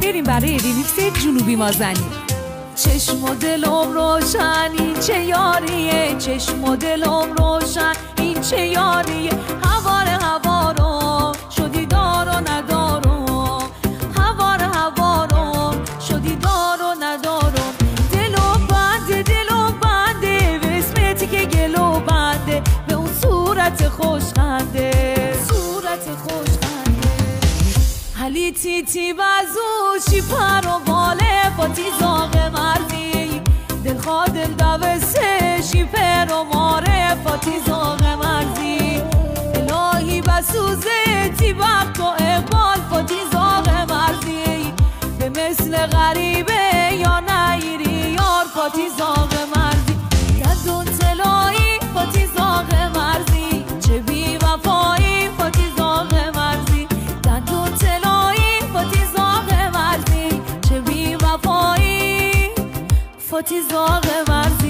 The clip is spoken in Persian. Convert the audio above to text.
بریم برای ریمیکس جنوبی مازنی. چشم و دلم روشن این چه یاریه، چشم و دلم روشن این چه یاریه، هوارو شدی دار و ندارم، هوارو شدی دار و ندارم، دلو بنده به اسمتی که گلو بنده، به اون صورت خوشخنده، صورت خوشخنده، حلی تیتی بزو چی پر و باله فاتی زاغ مردی، دل خواه دل دوسته شی پر و ماره فاتی زاغ مردی، الهی بسوزه تی وقت و اقبال فاتی زاغ مردی، به مثل غریبه یا نیری یار فاتی زاغ مردی، دندون تلایی فاتی زاغ مردی، چه بی وفایی فاتی زاغ مردی، دندون تلایی فاتی زاغ مردی، چه بی وفایی فاتی زاغ مردی.